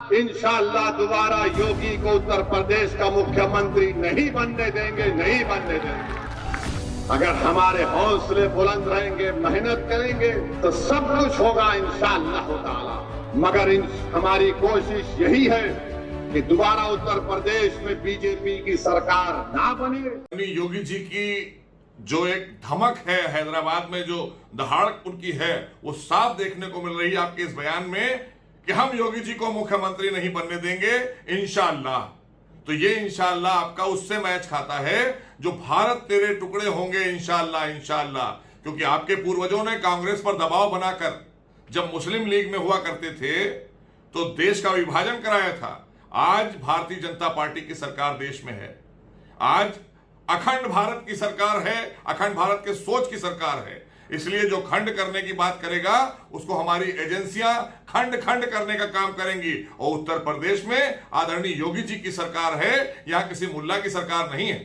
इंशाअल्लाह दोबारा योगी को उत्तर प्रदेश का मुख्यमंत्री नहीं बनने देंगे, नहीं बनने देंगे। अगर हमारे हौसले बुलंद रहेंगे, मेहनत करेंगे तो सब कुछ होगा इंशाअल्लाह ताला। मगर हमारी कोशिश यही है कि दोबारा उत्तर प्रदेश में बीजेपी की सरकार ना बने। योगी जी की जो एक धमक है हैदराबाद में, जो दहाड़ उनकी है, वो साफ देखने को मिल रही है आपके इस बयान में कि हम योगी जी को मुख्यमंत्री नहीं बनने देंगे इंशाअल्लाह। तो ये इंशाअल्लाह आपका उससे मैच खाता है जो भारत तेरे टुकड़े होंगे इंशाअल्लाह, इंशाअल्लाह। क्योंकि आपके पूर्वजों ने कांग्रेस पर दबाव बनाकर जब मुस्लिम लीग में हुआ करते थे तो देश का विभाजन कराया था। आज भारतीय जनता पार्टी की सरकार देश में है, आज अखंड भारत की सरकार है, अखंड भारत के सोच की सरकार है। इसलिए जो खंड करने की बात करेगा उसको हमारी एजेंसियां खंड खंड करने का काम करेंगी। और उत्तर प्रदेश में आदरणीय योगी जी की सरकार है, यहां किसी मुल्ला की सरकार नहीं है।